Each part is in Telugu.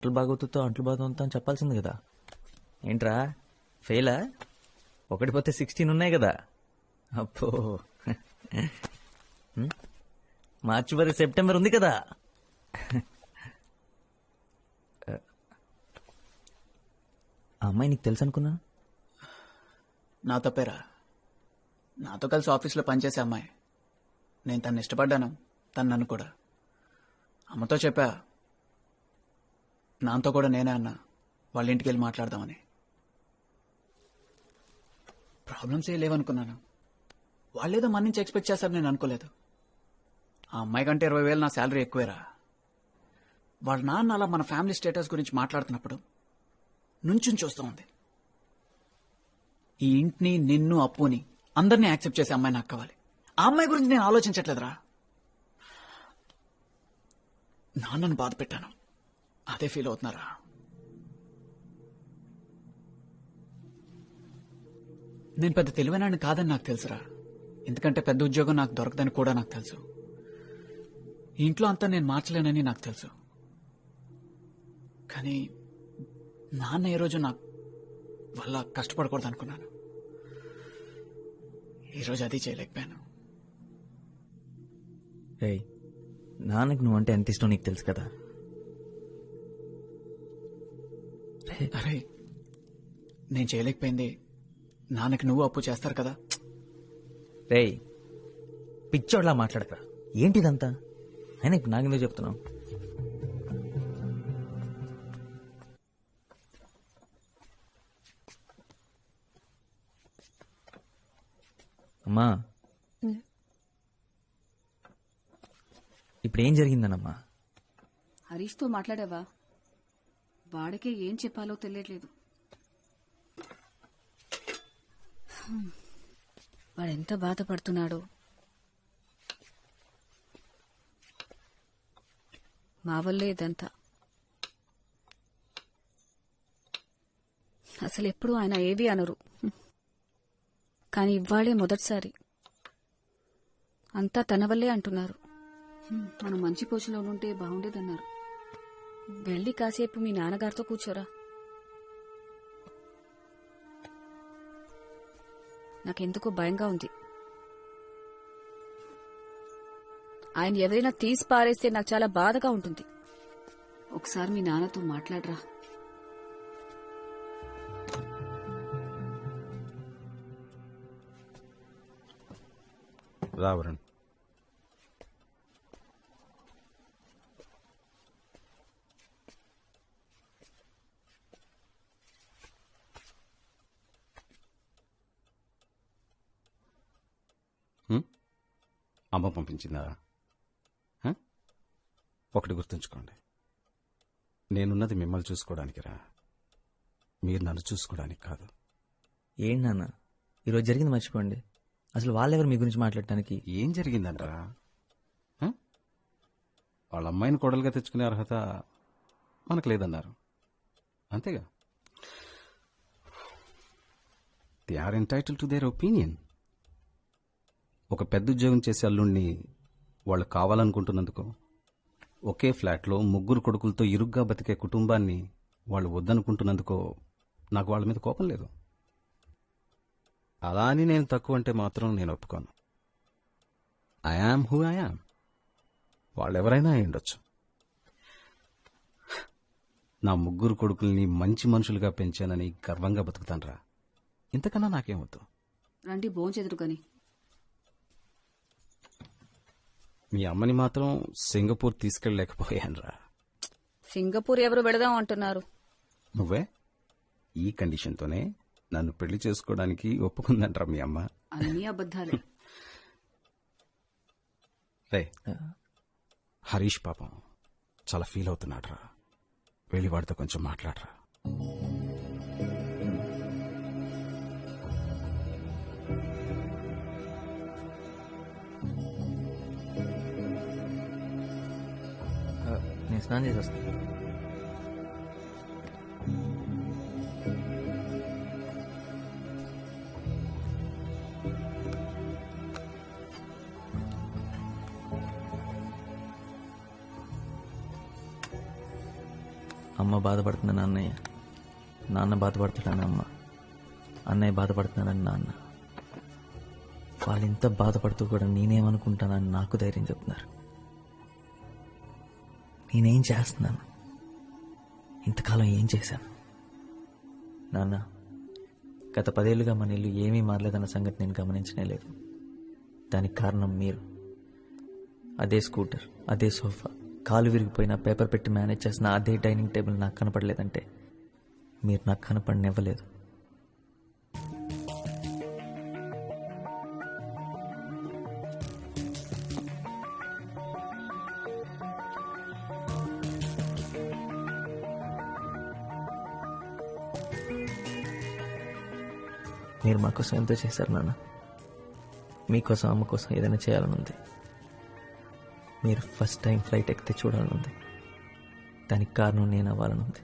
అంట్లు బాగోతుతో అంట్లు బాగోతో అని చెప్పాల్సింది కదా. ఏంట్రా ఫెయిలా? ఒకటి పోతే 16 ఉన్నాయి కదా. అప్పో మార్చి వరకు సెప్టెంబర్ ఉంది కదా. ఆ అమ్మాయి నీకు తెలుసు అనుకున్నా. నా తప్పేరా. నాతో కలిసి ఆఫీస్లో పనిచేసే అమ్మాయి. నేను తను ఇష్టపడ్డాను, తను నన్ను కూడా. అమ్మతో చెప్పా, నాతో కూడా నేనే అన్నా వాళ్ళ ఇంటికి వెళ్ళి మాట్లాడదామని. ప్రాబ్లమ్స్ ఏ లేవనుకున్నాను. వాళ్ళేదో మన నుంచి ఎక్స్పెక్ట్ చేస్తారు, నేను అనుకోలేదు. ఆ అమ్మాయి కంటే 20,000 నా శాలరీ ఎక్కువేరా. వాళ్ళ నాన్న అలా మన ఫ్యామిలీ స్టేటస్ గురించి మాట్లాడుతున్నప్పుడు నుంచుని చూస్తూ ఉంది. ఈ ఇంటిని, నిన్ను, అప్పుని అందరినీ యాక్సెప్ట్ చేసే అమ్మాయి నాకు కావాలి. ఆ అమ్మాయి గురించి నేను ఆలోచించట్లేదురా. నాన్నను బాధ పెట్టాను, అదే ఫీల్ అవుతున్నారా. నేను పెద్ద తెలివైనాడిని కాదని నాకు తెలుసురా. ఎందుకంటే పెద్ద ఉద్యోగం నాకు దొరకదని కూడా నాకు తెలుసు. ఈ ఇంట్లో అంతా నేను మార్చలేనని నాకు తెలుసు. కానీ నాన్న ఏ రోజు నాకు వల్ల కష్టపడకూడదు అనుకున్నాను. ఈరోజు అది చేయలేకపోయాను. రేయ్, నాన్నకి నువ్వంటే ఎంత ఇష్టం నీకు తెలుసు కదా. అరే, నేను చేయలేకపోయింది నాన్నకి నువ్వు అప్పు చేస్తారు కదా. రేయ్, పిచ్చోడ్లా మాట్లాడకరా. ఏంటిదంతా? అయినా ఇప్పుడు నాకెందుకు చెప్తున్నావు? అమ్మా, ఇప్పుడు ఏం జరిగిందనమ్మా? హరీష్తో మాట్లాడావా? వాడికే ఏం చెప్పాలో తెలియట్లేదు. వాడెంత బాధపడుతున్నాడో. మా వల్లే ఇదంతా. అసలు ఎప్పుడు ఆయన ఏవి అనరు, కానీ ఇవాళే మొదటిసారి అంతా తన వల్లే అంటున్నారు. మనం మంచి పొజిషన్లో ఉంటే బాగుండేదన్నారు. వెళ్ళి కాసేపు మీ నాన్నగారితో కూర్చోరా. నాకెందుకో భయంగా ఉంది. ఆయన ఎవరైనా తీసి పారేస్తే నాకు చాలా బాధగా ఉంటుంది. ఒకసారి మీ నాన్నతో మాట్లాడరా. రావరణ్, అమ్మ పంపించిందా? ఒకటి గుర్తుంచుకోండి, నేనున్నది మిమ్మల్ని చూసుకోవడానికి రా, మీరు నన్ను చూసుకోవడానికి కాదు. ఏంటి నాన్న, ఈరోజు జరిగింది మర్చిపోండి. అసలు వాళ్ళెవరు మీ గురించి మాట్లాడటానికి? ఏం జరిగిందంటరా? వాళ్ళ అమ్మాయిని కోడలుగా తెచ్చుకునే అర్హత మనకు లేదన్నారు, అంతేగా. They are entitle to their opinion. ఒక పెద్ద ఉద్యోగం చేసే అల్లుణ్ణి వాళ్ళు కావాలనుకుంటున్నందుకు, ఒకే ఫ్లాట్లో 3 కొడుకులతో ఇరుగ్గా బతికే కుటుంబాన్ని వాళ్ళు వద్దనుకుంటున్నందుకో నాకు వాళ్ళ మీద కోపం లేదు. అలా అని నేను తక్కువ అంటే మాత్రం నేను ఒప్పుకోను. I am who I am. వాళ్ళెవరైనా అయి ఉండొచ్చు. నా 3 కొడుకుల్ని మంచి మనుషులుగా పెంచానని గర్వంగా బతుకుతానరా. ఇంతకన్నా నాకేం వద్దు. రండి భోంచెదురు గాని. మీ అమ్మని మాత్రం సింగపూర్ తీసుకెళ్ళలేకపోయానురా. సింగపూర్ ఎవరు వెళదాం అంటున్నారు? నువ్వే. ఈ కండిషన్తోనే నన్ను పెళ్లి చేసుకోవడానికి ఒప్పుకుందంటరా మీ అమ్మ. అన్నీ అబద్ధాలే. రే, హరీష్ పాపం చాలా ఫీల్ అవుతున్నాడురా. వెళ్ళి వాడితో కొంచెం మాట్లాడరా. నేను స్నానం చేసి వస్తాను. అమ్మ బాధపడుతుందని అన్నయ్య, నాన్న బాధపడతాడని అమ్మ, అన్నయ్య బాధపడుతున్నాడని నాన్న. వాళ్ళు ఇంత బాధపడుతూ కూడా నేనేమనుకుంటానని నాకు ధైర్యం చెప్తున్నారు. నేనేం చేస్తున్నాను? ఇంతకాలం ఏం చేశాను? నాన్న, గత 10 ఏళ్లుగా మన ఇల్లు ఏమీ మారలేదన్న సంగతి నేను గమనించనే లేదు. దానికి కారణం మీరు. అదే స్కూటర్, అదే సోఫా, కాలు విరిగిపోయిన పేపర్ పెట్టి మేనేజ్ చేసిన అదే డైనింగ్ టేబుల్ నాకు కనపడలేదంటే మీరు నాకు కనపడనివ్వలేదు. మీరు మా కోసం ఎంతో చేశారు నాన్న. మీకోసం, అమ్మ కోసం ఏదైనా చేయాలని ఉంది. మీరు ఫస్ట్ టైం ఫ్లైట్ ఎక్కితే చూడాలని ఉంది. దానికి కారణం నేను అవ్వాలని ఉంది.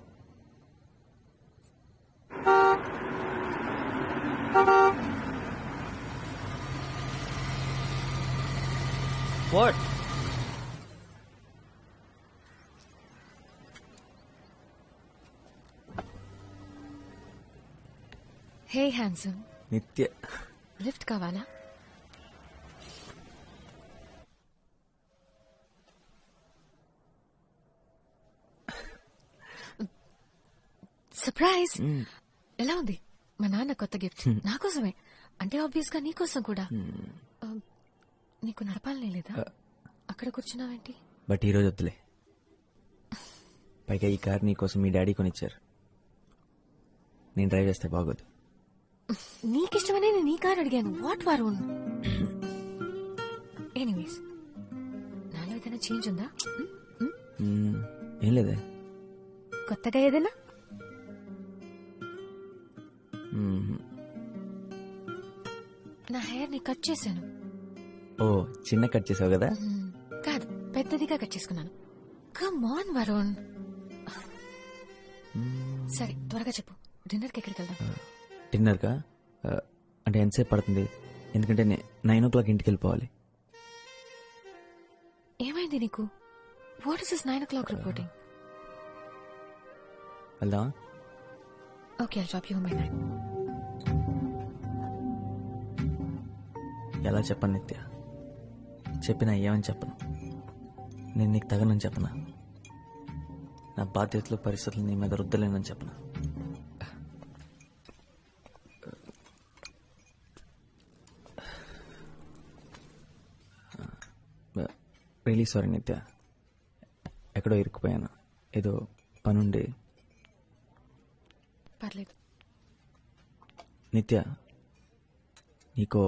వాట్? హే హ్యాండ్సమ్, నిత్య, లిఫ్ట్ కావాలా? సర్ప్రైజ్! ఎలా ఉంది? మా నాన్న కొత్త గిఫ్ట్ నా కోసమే. అంటే ఆబ్వియస్ గా నీకోసం కూడా. నీకు నడపాలనే లేదా? అక్కడ కూర్చున్నావేంటి? బట్ ఈరోజు వద్దులే. పైగా ఈ కార్ నీకోసం మీ డాడీ కొనిచ్చారు. నేను డ్రైవ్ చేస్తే బాగోదు. నీకిష్టమనే నేను నీ కార్ అడిగాను. వాట్ వరుణ్? ఎనీవేస్, నాలో ఏదైనా చేంజ్ ఉందా? ఏం లేదే. కొత్తగా ఏదైనా? నా హెయిర్ ని కట్ చేశాను. ఓ, చిన్న కట్ చేసావు కదా? కాదు, పెద్దదిగా కట్ చేసుకున్నాను. Come on Varun. సరే, త్వరగా చెప్పు. డిన్నర్కి ఎక్కడికి వెళ్దాం? డిన్నర్కా? అంటే ఎంతసేపు పడుతుంది? ఎందుకంటే 9 o'clock ఇంటికి వెళ్ళిపోవాలి. ఏమైంది నీకు? What is this 9 o'clock reporting? వెళ్దామా? Okay, I'll drop you by 9. ఎలా చెప్పను నిత్య? చెప్పినా ఏమని చెప్పను. నేను నీకు తగనని చెప్పనా? నా బాధ్యతలు, పరిస్థితులు నీ మీద రుద్దలేనని చెప్పనా? రియలీ సారీ నిత్య. ఎక్కడో ఇరుక్కుపోయాను. ఏదో పనుండి. పర్లేదు. నిత్య, నీకో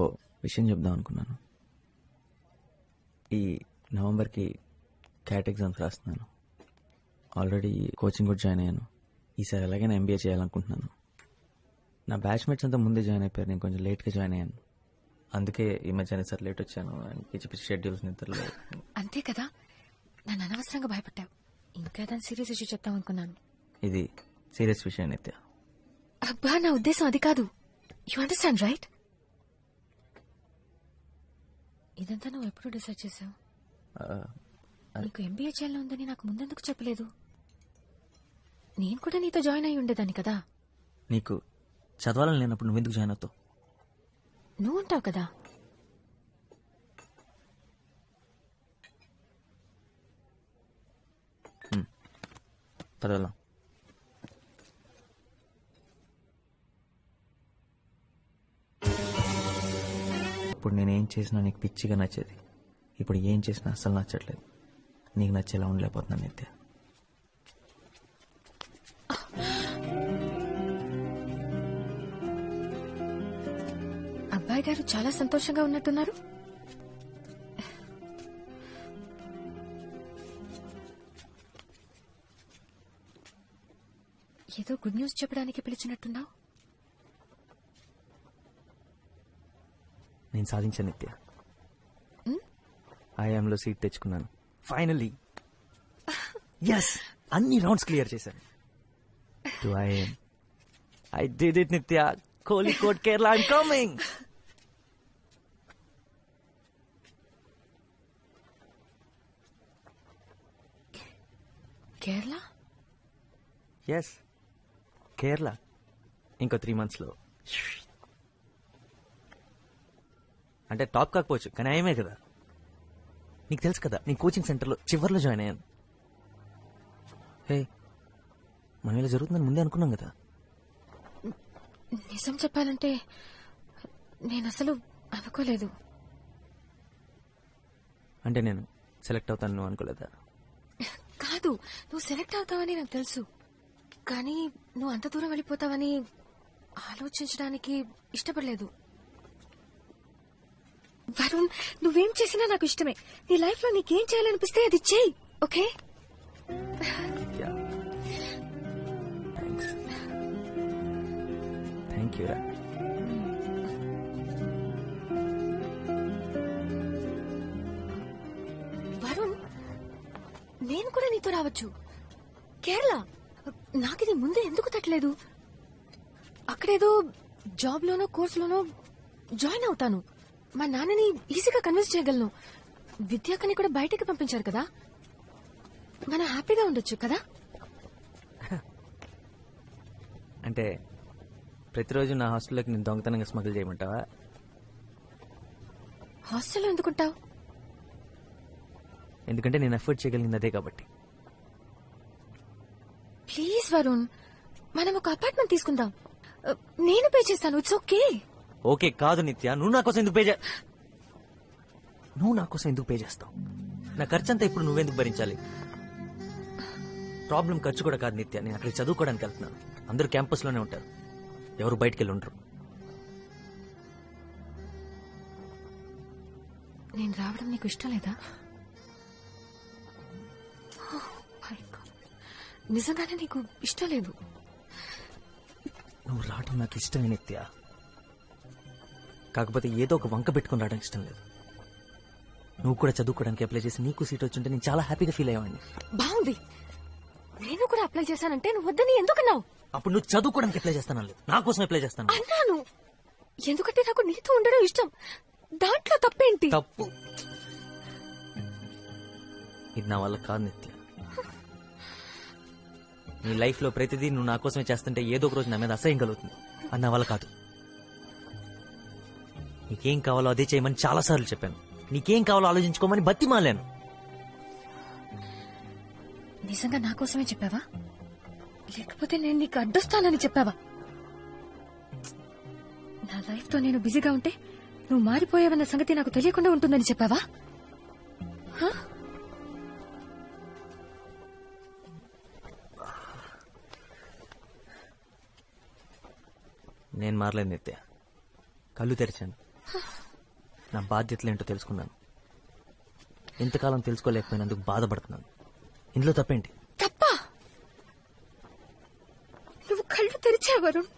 విషయం చెప్దాం అనుకున్నాను. ఈ నవంబర్కి క్యాట్ ఎగ్జామ్స్ రాస్తున్నాను. ఆల్రెడీ కోచింగ్ కూడా జాయిన్ అయ్యాను. ఈసారి ఎలాగైనా MBA చేయాలనుకుంటున్నాను. నా బ్యాచ్మేట్స్ అంతా ముందే జాయిన్ అయిపోయారు. నేను కొంచెం లేట్గా జాయిన్ అయ్యాను. అందుకే ఈ మధ్యన సార్ లేట్ వచ్చాను. పిచ్చి పిచ్చి షెడ్యూల్స్ నిద్రలో. అంతే కదా, నన్ను అనవసరంగా భయపెట్టావు. ఇంకా దాని సీరియస్ ఇష్యూ చెప్తాం అనుకున్నాను. ఇది సీరియస్ విషయం నిత్య. అబ్బా, నా ఉద్దేశం అది కాదు. You understand right? ఇదంతా నువ్వు ఎప్పుడు డిసైడ్ చేసావు? నీకు MBA చేయాలని ఉందని నాకు ముందెందుకు చెప్పలేదు? నేను కూడా నీతో జాయిన్ అయి ఉండేదాన్ని కదా. నీకు చదవాలని లేనప్పుడు నువ్వెందుకు జాయిన్ అవుతావు? నువ్వు ఉంటావు కదా. పదవెళ్దాం. ఇప్పుడు నేనేం చేసినా నీకు పిచ్చిగా నచ్చేది. ఇప్పుడు ఏం చేసినా అస్సలు నచ్చట్లేదు. నీకు నచ్చేలా ఉండలేకపోతున్నాను నిత్య. అబ్బాయి గారు చాలా సంతోషంగా ఉన్నట్టున్నారు. ఏదో గుడ్ న్యూస్ చెప్పడానికి పిలిచినట్టున్నావు. నేను సాధించాను నిత్య. ఐఎంలో సీట్ తెచ్చుకున్నాను ఫైనలీ. ఎస్, అన్ని రౌండ్స్ క్లియర్ చేశాను. To IIM. I did it Nitya. Kozhikode, Kerala, I'm coming. Kerala? Yes, Kerala. ఇంకో 3 monthsలో. అంటే టాప్ కాకపోవచ్చు, కానీ ఆయమే కదా. నీకు తెలుసు కదా, నీ కోచింగ్ సెంటర్లో చివర్లో జాయిన్ అయ్యాను. హే, మనం ఇలా జరుగుతుందని ముందే అనుకున్నాం కదా. నిజం చెప్పాలంటే నేను అసలు అనుకోలేదు. అంటే నేను సెలెక్ట్ అవుతాను నువ్వు అనుకోలేదా? కాదు, నువ్వు సెలెక్ట్ అవుతావని నాకు తెలుసు, కానీ నువ్వు అంత దూరం వెళ్ళిపోతావని ఆలోచించడానికి ఇష్టపడలేదు. వరుణ్, నువ్వేం చేసినా నాకు ఇష్టమే. నీ లైఫ్ లో నీకేం చేయాలనిపిస్తే అది చెయ్యి, ఓకే? థ్యాంక్ యూ రా. వరుణ్, నేను కూడా నీతో రావచ్చు. కేరళ నాకిది ముందే ఎందుకు తట్టలేదు? అక్కడేదో జాబ్ లోనో కోర్సులోనో జాయిన్ అవుతాను. మా నాన్నని ఈజీగా కన్విన్స్ చేయగలను. విద్యాకని కూడా బయటకి పంపించారు కదా, మనం హ్యాపీగా ఉండొచ్చు కదా. అంటే ప్రతిరోజు నా హాస్టల్లోకి నేను దొంగతనంగా స్మగుల్ చేయమంటావా? హాస్టల్లో ఎందుకుంటావు? ఎందుకంటే నేను ఎఫర్ట్ చేయగలిగింది అదే కాబట్టి. ప్లీజ్ వరుణ్, మనం ఒక అపార్ట్మెంట్ తీసుకుందాం. నేను పే చేస్తాను, ఇట్స్ ఓకే. ఓకే కాదు నిత్య, నువ్వు నా కోసం ఎందుకు పే చేస్తావు? నా ఖర్చంతా ఇప్పుడు నువ్వెందుకు భరించాలి? ప్రాబ్లం ఖర్చు కూడా కాదు నిత్య, నేను అక్కడికి చదువుకోవడానికి వెళ్తున్నాను. అందరూ క్యాంపస్ లోనే ఉంటారు, ఎవరు బయటికి వెళ్ళి ఉండరు. నేను రావడం నీకు ఇష్టం లేదా? My God. నిజంగానే నీకు ఇష్టం లేదు? నువ్వు రావడం నాకు ఇష్టమే నిత్య, కాకపోతే ఏదో ఒక వంక పెట్టుకుని రావడం ఇష్టం లేదు. నువ్వు కూడా చదువుకోవడానికి అప్లై చేసి నీకు సీట్ వచ్చింటే నేను చాలా హ్యాపీగా ఫీల్ అయ్యేవాడిని. బాగుంది, నేను కూడా అప్లై చేశానంటే నువ్వు వద్దని ఎందుకన్నావు? అప్పుడు నువ్వు చదువుకోవడానికి అప్లై చేస్తాను, నా కోసం అప్లై చేస్తాను అన్నాను. ఎందుకంటే నాకు నీతో ఉండడం ఇష్టం, దాంట్లో తప్పేంటి? తప్పు ఇది నా వల్ల కాదు నిత్య. నీ లైఫ్ లో ప్రతిదీ నువ్వు నా కోసమే చేస్తుంటే ఏదో ఒక రోజు నా మీద అసహ్యం కలుగుతుంది. అది నా వల్ల కాదు. నీకేం కావాలో అదే చేయమని చాలాసార్లు చెప్పాను. నీకేం కావాలో ఆలోచించుకోమని బతిమాలాను. నిజంగా నా కోసమే చెప్పావా, లేకపోతే నేను నీకు అడ్డొస్తానని చెప్పావా? నా లైఫ్ తో నేను బిజీగా ఉంటే నువ్వు మారిపోయావన్న సంగతి నాకు తెలియకుండా ఉంటుందని చెప్పావా? హ? నేను మారలేదు నిత్య, కళ్ళు తెరిచాను. నా బాధ్యతలేంటో తెలుసుకున్నాను. ఇంతకాలం తెలుసుకోలేకపోయినందుకు బాధపడుతున్నాను. ఇందులో తప్పేంటి? తప్ప? నువ్వు కళ్ళు తెరిచావు వరుణ్,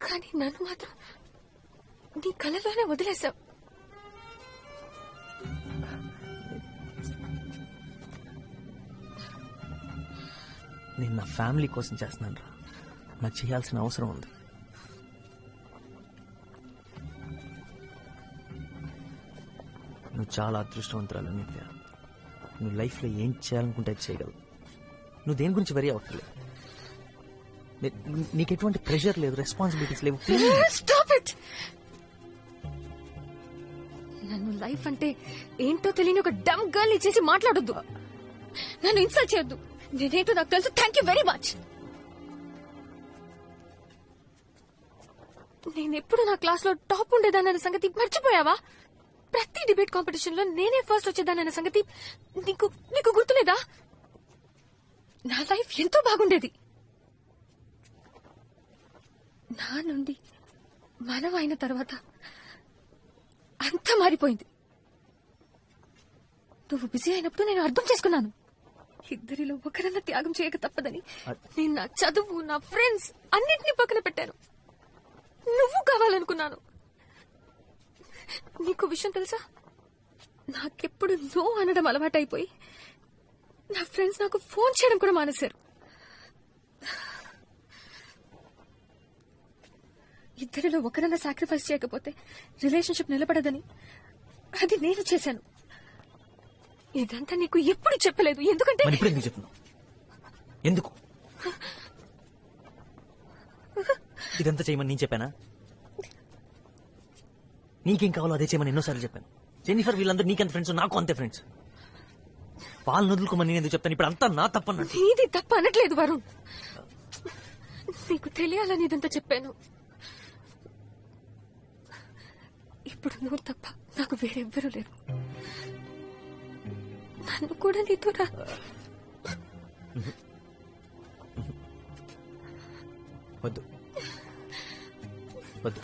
కానీ నన్ను మాత్రం నీ కళ్ళలోనే వదిలేశావు. నేను నా ఫ్యామిలీ కోసం చేస్తున్నాను రా, నాకు చేయాల్సిన అవసరం ఉంది. నువ్వు చాలా అదృష్టవంతురాలు నిత్య. నువ్వు లైఫ్లో ఏం చేయాలనుకుంటే అది చేయగలవు. నువ్వు దేని గురించి వరీ అవ్వట్లేదు. నీకు ఎటువంటి ప్రెషర్ లేదు, రెస్పాన్సిబిలిటీస్ లేవు. Stop it! నన్ను లైఫ్ అంటే ఏంటో తెలియని ఒక డమ్ గర్ల్ చేసి మాట్లాడొద్దు. నన్ను ఇన్సల్ట్ చేయొద్దు. నేనేంటో నాకు తెలుసు. Thank you very much. నేనెప్పుడు నా క్లాస్ లో టాప్ ఉండేదానన్న సంగతి మర్చిపోయావా? ప్రతి డిబేట్ కాంపిటీషన్ లో నేనే ఫస్ట్ వచ్చేదానన్న సంగతి నీకు గుర్తులేదా? నా లైఫ్ ఎంతో బాగుండేది. నా నుండి మనం అయిన తర్వాత అంతా మారిపోయింది. నువ్వు బిజీ అయినప్పుడు నేను అర్థం చేసుకున్నాను. ఇద్దరిలో ఒకరన్నా త్యాగం చేయక తప్పదని నేను నా చదువు, నా ఫ్రెండ్స్ అన్నింటినీ పక్కన పెట్టాను. నువ్వు కావాలనుకున్నాను. నీకు విషయం తెలుసా, నాకెప్పుడు నో అనడం అలవాటైపోయి నా ఫ్రెండ్స్ నాకు ఫోన్ చేయడం కూడా మానేశారు. ఇద్దరిలో ఒకరన్నా సాక్రిఫైస్ చేయకపోతే రిలేషన్షిప్ నిలబడదని అది నేను చేశాను. ఇదంతా నీకు ఎప్పుడు చెప్పలేదు, ఎందుకంటే మరి ఇప్పుడు ఎందుకు చెప్తున్నావు? ఎందుకు? ఇదంతా చేయమని నేను చెప్పానా? నీకేం కావాలో అదే చేయమని ఎన్నోసార్లు చెప్పాను. జెన్నిఫర్ వీళ్ళందరూ నీకెంత ఫ్రెండ్స్, నాకు అంతే ఫ్రెండ్స్. వాళ్ళని వదులుకోమని నేను ఎందుకు చెప్తాను? ఇప్పుడు అంతా నా తప్పన్నట్టు. ఇది తప్ప అనట్లేదు వరుణ్, నీకు తెలియాలని ఇదంతా చెప్పాను. ఇప్పుడు నువ్వు తప్ప నాకు వేరెవ్వరూ లేరు. నన్ను కూడా నీతో వద్దు వద్దు.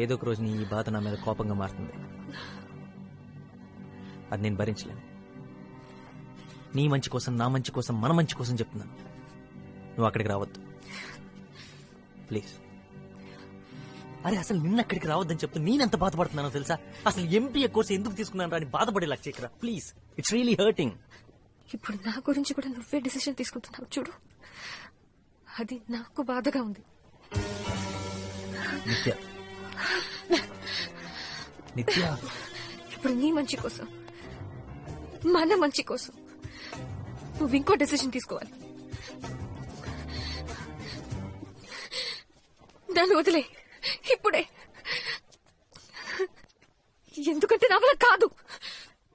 ఏదో ఒక రోజు నీ ఈ బాధ నా మీద కోపంగా మారుతుంది. అది నేను భరించలేను. నీ మంచి కోసం, నా మంచి కోసం, మన మంచి కోసం చెప్తున్నాను. నువ్వు అక్కడికి రావద్దు ప్లీజ్. అరే అసలు నిన్న అక్కడికి రావద్దని చెప్తూ నేనెంత బాధపడుతున్నానో తెలుసా? అసలు ఎంపీఏ కోర్సు ఎందుకు తీసుకున్నాను అని బాధపడేలా చేయకరా ప్లీజ్. It's really hurting. ఇప్పుడు నా గురించి కూడా నువ్వే డిసిషన్ తీసుకుంటున్నావు చూడు, అది నాకు బాధగా ఉంది. నిత్య నిత్య ఇప్పుడు నీ మంచి కోసం, మన మంచి కోసం నువ్వు ఇంకో డెసిషన్ తీసుకోవాలి. దాన్ని వదిలే ఇప్పుడే, ఎందుకంటే నా వల్ల కాదు.